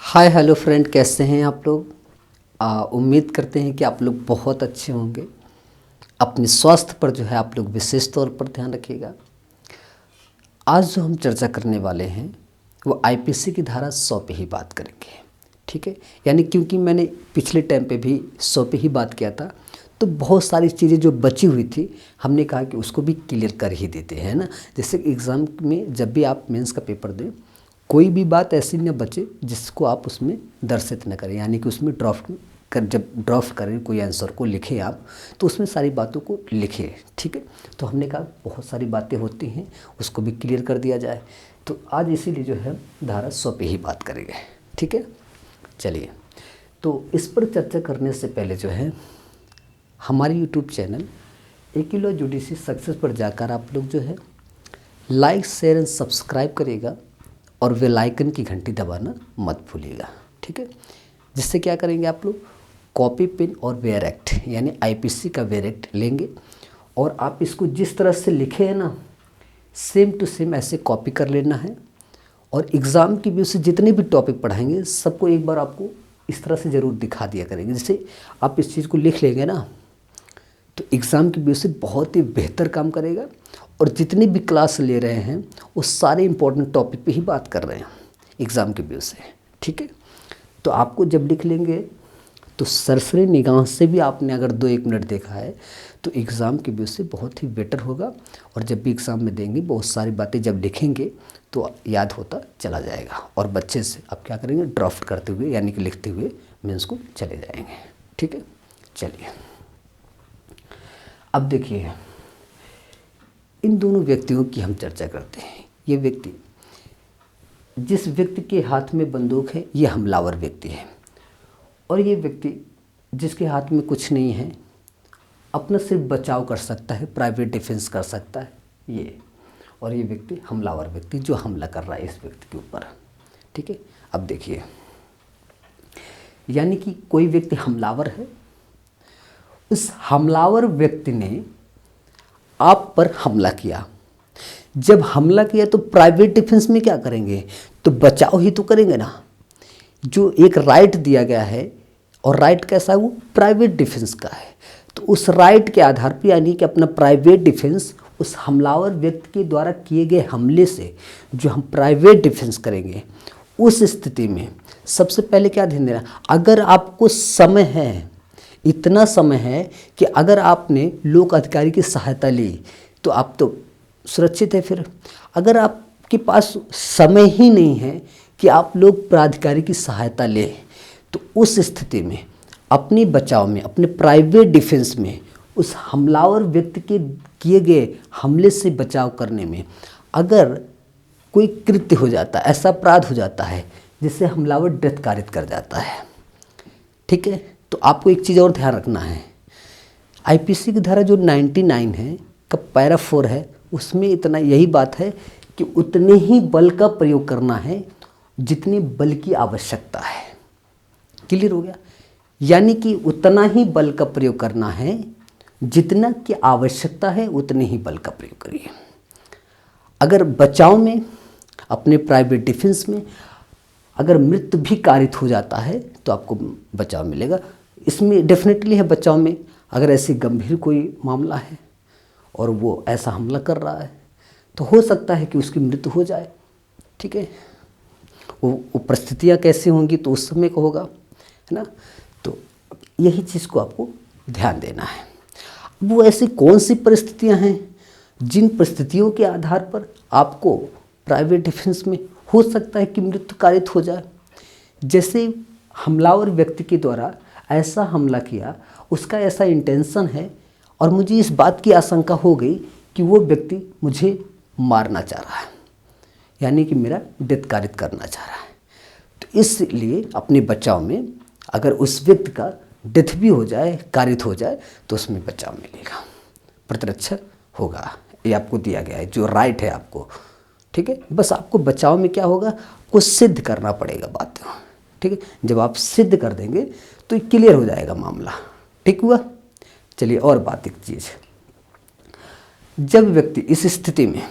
Hi hello friend, कैसे हैं आप लोग। उम्मीद करते हैं कि आप लोग बहुत अच्छे होंगे। अपने स्वास्थ्य पर जो है आप लोग विशेष तौर पर ध्यान रखिएगा। आज जो हम चर्चा करने वाले हैं वो आईपीसी की धारा 100 पे ही बात करेंगे। ठीक है, यानी क्योंकि मैंने पिछले टाइम पे भी 100 पे ही बात किया था, तो बहुत सारी चीज़ें जो बची हुई थी हमने कहा कि उसको भी क्लियर कर ही देते हैं ना। जैसे एग्ज़ाम में जब भी आप मेंस का पेपर दें, कोई भी बात ऐसी न बचे जिसको आप उसमें दर्शित न करें, यानी कि उसमें ड्राफ्ट कर, जब ड्राफ्ट करें कोई आंसर को लिखें आप, तो उसमें सारी बातों को लिखें। ठीक है, तो हमने कहा बहुत सारी बातें होती हैं, उसको भी क्लियर कर दिया जाए। तो आज इसीलिए जो है धारा 100 पे ही बात करेंगे। ठीक है, चलिए। तो इस पर चर्चा करने से पहले जो है हमारे यूट्यूब चैनल एकिलो जुडिशरी सक्सेस पर जाकर आप लोग जो है लाइक शेयर एंड सब्सक्राइब करिएगा और बेल आइकन की घंटी दबाना मत भूलिएगा। ठीक है, जिससे क्या करेंगे आप लोग कॉपी पेन और वेयर एक्ट यानी आईपीसी का वेयर एक्ट लेंगे और आप इसको जिस तरह से लिखे हैं ना, सेम टू सेम ऐसे कॉपी कर लेना है। और एग्ज़ाम की व्यू से जितने भी टॉपिक पढ़ाएंगे सबको एक बार आपको इस तरह से ज़रूर दिखा दिया करेंगे। जैसे आप इस चीज़ को लिख लेंगे ना, तो एग्ज़ाम की व्यू से बहुत ही बेहतर काम करेगा। और जितनी भी क्लास ले रहे हैं वो सारे इंपॉर्टेंट टॉपिक पे ही बात कर रहे हैं एग्ज़ाम के व्यू से। ठीक है, तो आपको जब लिख लेंगे तो सरसरी निगाह से भी आपने अगर 2-1 मिनट देखा है तो एग्ज़ाम के व्यू से बहुत ही बेटर होगा। और जब भी एग्ज़ाम में देंगे बहुत सारी बातें जब लिखेंगे तो याद होता चला जाएगा और बच्चे से आप क्या करेंगे ड्राफ्ट करते हुए यानी कि लिखते हुए मेंस को चले जाएंगे। ठीक है, चलिए अब देखिए इन दोनों व्यक्तियों की हम चर्चा करते हैं। ये व्यक्ति, जिस व्यक्ति के हाथ में बंदूक है ये हमलावर व्यक्ति है, और ये व्यक्ति जिसके हाथ में कुछ नहीं है अपना सिर्फ बचाव कर सकता है, प्राइवेट डिफेंस कर सकता है ये। और ये व्यक्ति हमलावर व्यक्ति जो हमला कर रहा है इस व्यक्ति के ऊपर। ठीक है, अब देखिए यानी कि कोई व्यक्ति हमलावर है, उस हमलावर व्यक्ति ने आप पर हमला किया। जब हमला किया तो प्राइवेट डिफेंस में क्या करेंगे, तो बचाव ही तो करेंगे ना। जो एक राइट दिया गया है, और राइट कैसा है वो प्राइवेट डिफेंस का है, तो उस राइट के आधार पर यानी कि अपना प्राइवेट डिफेंस उस हमलावर व्यक्ति के द्वारा किए गए हमले से जो हम प्राइवेट डिफेंस करेंगे, उस स्थिति में सबसे पहले क्या ध्यान देना, अगर आपको समय है, इतना समय है कि अगर आपने लोक अधिकारी की सहायता ली तो आप तो सुरक्षित है। फिर अगर आपके पास समय ही नहीं है कि आप लोग प्राधिकारी की सहायता लें, तो उस स्थिति में अपने बचाव में, अपने प्राइवेट डिफेंस में उस हमलावर व्यक्ति के किए गए हमले से बचाव करने में अगर कोई कृत्य हो जाता है, ऐसा अपराध हो जाता है जिससे हमलावर डेथ कारित कर जाता है। ठीक है, तो आपको एक चीज़ और ध्यान रखना है, आईपीसी की धारा जो 99 है का पैरा 4 है, उसमें इतना यही बात है कि उतने ही बल का प्रयोग करना है जितने बल की आवश्यकता है। क्लियर हो गया, यानी कि उतना ही बल का प्रयोग करना है जितना की आवश्यकता है, उतने ही बल का प्रयोग करिए। अगर बचाव में, अपने प्राइवेट डिफेंस में अगर मृत्यु भी कारित हो जाता है तो आपको बचाव मिलेगा। इसमें डेफिनेटली है बचाव में, अगर ऐसी गंभीर कोई मामला है और वो ऐसा हमला कर रहा है तो हो सकता है कि उसकी मृत्यु हो जाए। ठीक है, वो परिस्थितियाँ कैसी होंगी तो उस समय को होगा, है ना। तो यही चीज़ को आपको ध्यान देना है। वो ऐसी कौन सी परिस्थितियाँ हैं जिन परिस्थितियों के आधार पर आपको प्राइवेट डिफेंस में हो सकता है कि मृत्यु कारित हो जाए। जैसे हमलावर व्यक्ति के द्वारा ऐसा हमला किया, उसका ऐसा इंटेंशन है और मुझे इस बात की आशंका हो गई कि वो व्यक्ति मुझे मारना चाह रहा है, यानी कि मेरा डेथ कारित करना चाह रहा है। तो इसलिए अपने बचाव में अगर उस व्यक्ति का डेथ भी हो जाए, कारित हो जाए, तो उसमें बचाव मिलेगा, प्रतिरक्षा होगा। ये आपको दिया गया है जो राइट है आपको। ठीक है, बस आपको बचाव में क्या होगा, कुछ सिद्ध करना पड़ेगा बात। ठीक है, जब आप सिद्ध कर देंगे तो क्लियर हो जाएगा मामला। ठीक हुआ, चलिए और बात एक चीज़, जब व्यक्ति इस स्थिति में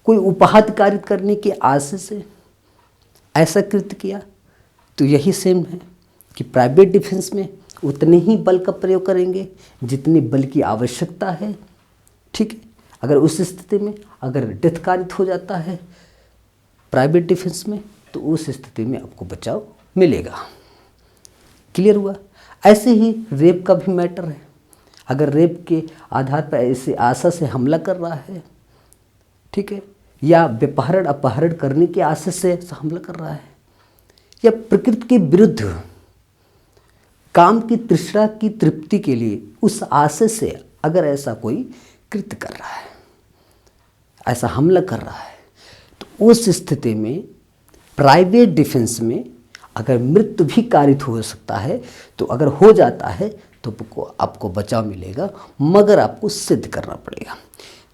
कोई उपहार कारित करने की आशा से ऐसा कृत्य किया तो यही सेम है कि प्राइवेट डिफेंस में उतने ही बल का प्रयोग करेंगे जितनी बल की आवश्यकता है। ठीक है, अगर उस स्थिति में अगर डेथ कारित हो जाता है प्राइवेट डिफेंस में तो उस स्थिति में आपको बचाव मिलेगा। क्लियर हुआ? ऐसे ही रेप का भी मैटर है। अगर रेप के आधार पर ऐसे आशा से हमला कर रहा है, ठीक है, या व्यपहरण अपहरण करने की आशा से हमला कर रहा है, या प्रकृति के विरुद्ध काम की तृष्णा की तृप्ति के लिए उस आशय से अगर ऐसा कोई कृत्य कर रहा है, ऐसा हमला कर रहा है, तो उस स्थिति में प्राइवेट डिफेंस में अगर मृत्यु भी कारित हो सकता है, तो अगर हो जाता है तो आपको बचाव मिलेगा, मगर आपको सिद्ध करना पड़ेगा।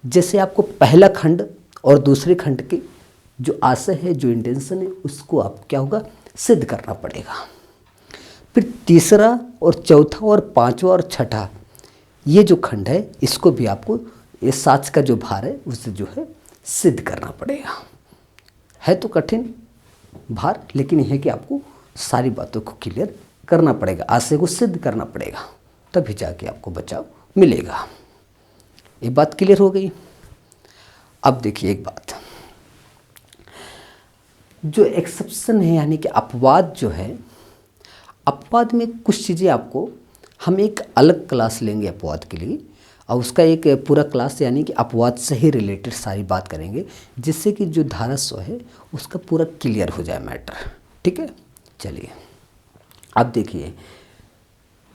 जैसे आपको पहला खंड और दूसरे खंड के जो आशय है, जो इंटेंशन है, उसको आप क्या होगा, सिद्ध करना पड़ेगा। फिर तीसरा और चौथा और पांचवा और छठा ये जो खंड है, इसको भी आपको ये साक्ष्य का जो भार है उसे जो है सिद्ध करना पड़ेगा। है तो कठिन भार, लेकिन यह है कि आपको सारी बातों को क्लियर करना पड़ेगा, आशय को सिद्ध करना पड़ेगा, तभी जाके आपको बचाव मिलेगा। ये बात क्लियर हो गई। अब देखिए एक बात, जो एक्सेप्शन है यानी कि अपवाद जो है, अपवाद में कुछ चीज़ें आपको हम एक अलग क्लास लेंगे अपवाद के लिए, और उसका एक पूरा क्लास यानी कि अपवाद से ही रिलेटेड सारी बात करेंगे, जिससे कि जो धारा 100 है उसका पूरा क्लियर हो जाए मैटर। ठीक है, चलिए अब देखिए,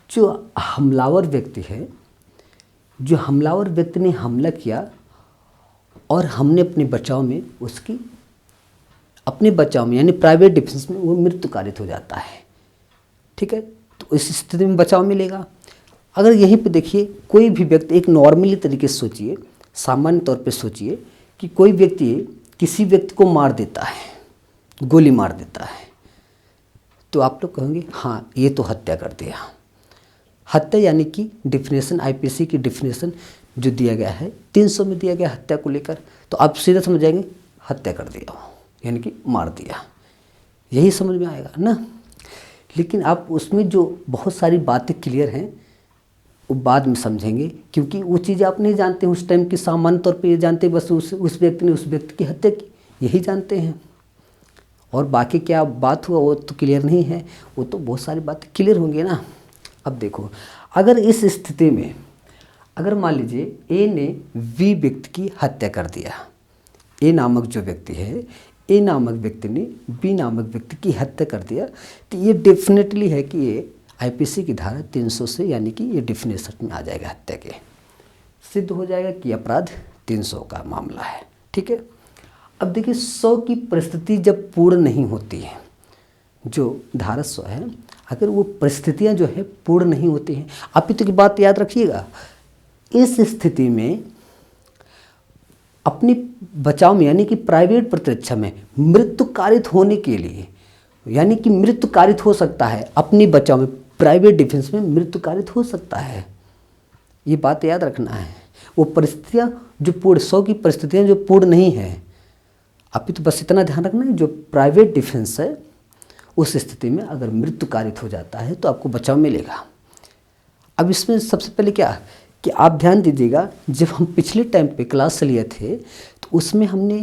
जो हमलावर व्यक्ति है, जो हमलावर व्यक्ति ने हमला किया और हमने अपने बचाव में उसकी अपने बचाव में यानी प्राइवेट डिफेंस में वो मृत्यु कारित हो जाता है। ठीक है, तो इस स्थिति में बचाव मिलेगा। अगर यहीं पे देखिए कोई भी व्यक्ति, एक नॉर्मली तरीके से सोचिए, सामान्य तौर पे सोचिए कि कोई व्यक्ति किसी व्यक्ति को मार देता है, गोली मार देता है, तो आप लोग कहेंगे हाँ ये तो हत्या कर दिया। हत्या यानी कि डिफिनेशन, आईपीसी की डिफिनेशन जो दिया गया है 300 में दिया गया हत्या को लेकर, तो आप सीधा समझ जाएंगे हत्या कर दिया यानी कि मार दिया, यही समझ में आएगा ना। लेकिन आप उसमें जो बहुत सारी बातें क्लियर हैं वो बाद में समझेंगे, क्योंकि वो चीज़ आप नहीं जानते उस टाइम की, सामान्य तौर पे ये जानते हैं बस उस व्यक्ति ने उस व्यक्ति की हत्या की, यही जानते हैं, और बाकी क्या बात हुआ वो तो क्लियर नहीं है, वो तो बहुत सारी बातें क्लियर होंगी ना। अब देखो, अगर इस स्थिति में अगर मान लीजिए ए ने बी व्यक्ति की हत्या कर दिया, ए नामक जो व्यक्ति है, ए नामक व्यक्ति ने बी नामक व्यक्ति की हत्या कर दिया, तो ये डेफिनेटली है कि ये आईपीसी की धारा 300 से यानी कि ये डिफिनेशन में आ जाएगा, हत्या के सिद्ध हो जाएगा कि अपराध 300 का मामला है। ठीक है, अब देखिए 100 की परिस्थिति जब पूर्ण नहीं होती है, जो धारा 100 है, अगर वो परिस्थितियां जो है पूर्ण नहीं होती हैं, आप ही तो की बात याद रखिएगा, इस स्थिति में अपनी बचाव में यानी कि प्राइवेट प्रतिरक्षा में मृत्यु कारित होने के लिए, यानी कि मृत्यु कारित हो सकता है अपनी बचाव में, प्राइवेट डिफेंस में मृत्यु कारित हो सकता है, ये बात याद रखना है। वो परिस्थितियां जो पूर्ण, 100 की परिस्थितियां जो पूर्ण नहीं है, अभी तो बस इतना ध्यान रखना है, जो प्राइवेट डिफेंस है उस स्थिति में अगर मृत्यु कारित हो जाता है तो आपको बचाव मिलेगा। अब इसमें सबसे पहले क्या कि आप ध्यान दीजिएगा, जब हम पिछले टाइम पे क्लास लिए थे तो उसमें हमने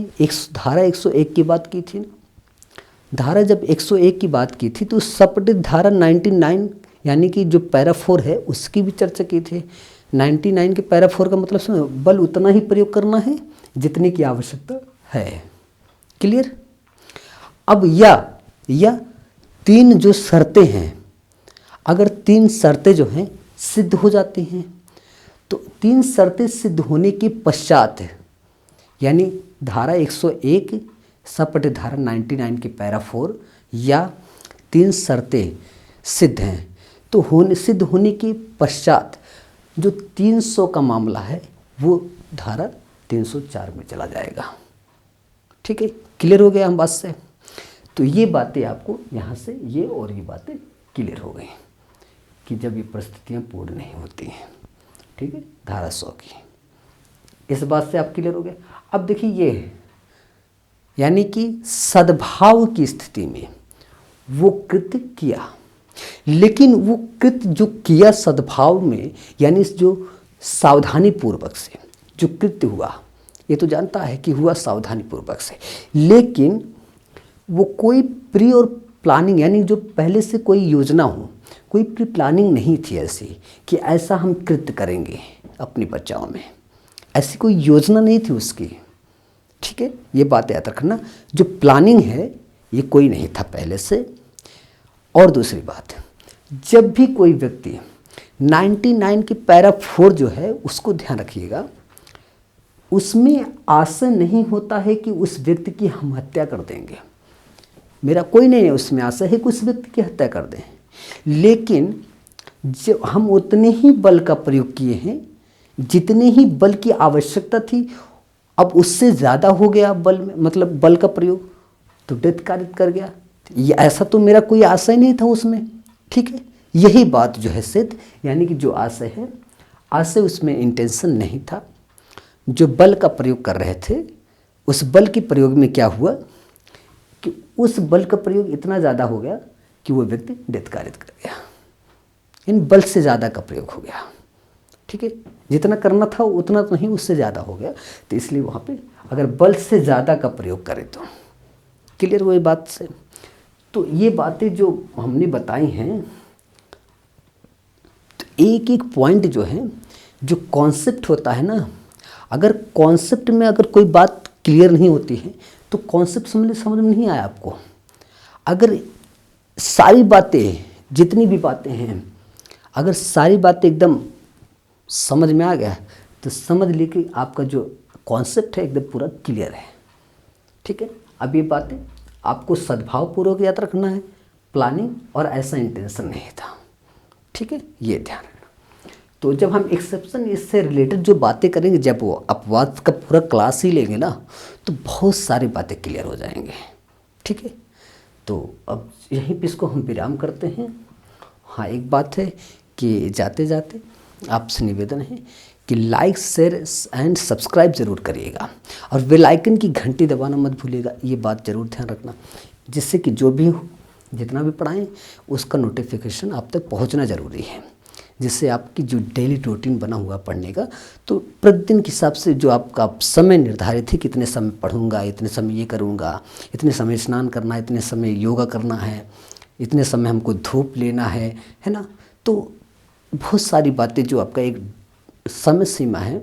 धारा 101 की बात की थी। धारा जब 101 की बात की थी तो सपटित धारा 99 यानी कि जो पैरा 4 है उसकी भी चर्चा की थी। 99 के पैरा 4 का मतलब सुनो, बल उतना ही प्रयोग करना है जितने की आवश्यकता है। क्लियर? अब या 3 जो शर्तें हैं, अगर 3 शर्तें जो हैं सिद्ध हो जाती हैं, तो 3 शर्तें सिद्ध होने के पश्चात यानी धारा 101 सपट धारा 99 के पैरा 4 या 3 शर्तें सिद्ध हैं, तो सिद्ध होने के पश्चात जो 300 का मामला है वो धारा 304 में चला जाएगा। ठीक है, क्लियर हो गया हम बात से? तो ये बातें आपको यहाँ से ये और ये बातें क्लियर हो गई कि जब ये परिस्थितियाँ पूर्ण नहीं होती हैं। ठीक है, धारा 100 की, इस बात से आप क्लियर हो गए। अब देखिए ये यानी कि सद्भाव की स्थिति में वो कृत्य किया, लेकिन वो कृत्य जो किया सद्भाव में, यानी जो सावधानी पूर्वक से जो कृत्य हुआ, ये तो जानता है कि हुआ सावधानी पूर्वक से, लेकिन वो कोई प्री और प्लानिंग, यानी जो पहले से कोई योजना हो, कोई प्री प्लानिंग नहीं थी ऐसी कि ऐसा हम कृत्य करेंगे अपनी बच्चाओं में, ऐसी कोई योजना नहीं थी उसकी। ठीक है, ये बात याद रखना, जो प्लानिंग है ये कोई नहीं था पहले से। और दूसरी बात, जब भी कोई व्यक्ति 99 की पैरा 4 जो है उसको ध्यान रखिएगा, उसमें आशय नहीं होता है कि उस व्यक्ति की हम हत्या कर देंगे, मेरा कोई नहीं है उसमें आशय है कि उस व्यक्ति की हत्या कर दें, लेकिन जब हम उतने ही बल का प्रयोग किए हैं जितने ही बल की आवश्यकता थी, अब उससे ज़्यादा हो गया बल में, मतलब बल का प्रयोग, तो डेथ कारित कर गया। ये ऐसा तो मेरा कोई आशय नहीं था उसमें। ठीक है, यही बात जो है सिद्ध, यानी कि जो आशय है, आशय उसमें इंटेंशन नहीं था। जो बल का प्रयोग कर रहे थे, उस बल के प्रयोग में क्या हुआ कि उस बल का प्रयोग इतना ज़्यादा हो गया कि वो व्यक्ति डेथ कारित कर गया, इन बल से ज़्यादा का प्रयोग हो गया। ठीक है, जितना करना था उतना तो नहीं, उससे ज़्यादा हो गया, तो इसलिए वहाँ पे अगर बल से ज़्यादा का प्रयोग करें तो क्लियर हुई बात से। तो ये बातें जो हमने बताई हैं, तो एक एक पॉइंट जो है, जो कॉन्सेप्ट होता है ना, अगर कॉन्सेप्ट में अगर कोई बात क्लियर नहीं होती है तो कॉन्सेप्ट समझ में नहीं आया आपको। अगर सारी बातें, जितनी भी बातें हैं, अगर सारी बातें एकदम समझ में आ गया तो समझ लीजिए कि आपका जो कॉन्सेप्ट है एकदम पूरा क्लियर है। ठीक है, अब ये बातें आपको सद्भावपूर्वक याद रखना है, प्लानिंग और ऐसा इंटेंशन नहीं था। ठीक है, ये ध्यान रखना। तो जब हम एक्सेप्शन इससे रिलेटेड जो बातें करेंगे, जब वो अपवाद का पूरा क्लास ही लेंगे ना, तो बहुत सारी बातें क्लियर हो जाएंगे। ठीक है, तो अब यहीं पे इसको हम विराम करते हैं। हाँ, एक बात है कि जाते जाते आपसे निवेदन है कि लाइक, शेयर एंड सब्सक्राइब ज़रूर करिएगा, और बेल आइकन की घंटी दबाना मत भूलिएगा। ये बात ज़रूर ध्यान रखना, जिससे कि जो भी जितना भी पढ़ाएं उसका नोटिफिकेशन आप तक पहुंचना ज़रूरी है, जिससे आपकी जो डेली रूटीन बना हुआ पढ़ने का, तो प्रतिदिन के हिसाब से जो आपका समय निर्धारित है, कितने समय पढ़ूंगा, इतने समय ये करूंगा, इतने समय स्नान करना, इतने समय योगा करना है, इतने समय हमको धूप लेना है ना, तो बहुत सारी बातें जो आपका एक समय सीमा है,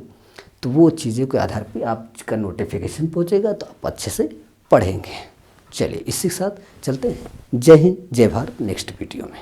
तो वो चीज़ों के आधार पे आपका नोटिफिकेशन पहुंचेगा, तो आप अच्छे से पढ़ेंगे। चलिए, इसी के साथ चलते हैं। जय हिंद, जय भारत। नेक्स्ट वीडियो में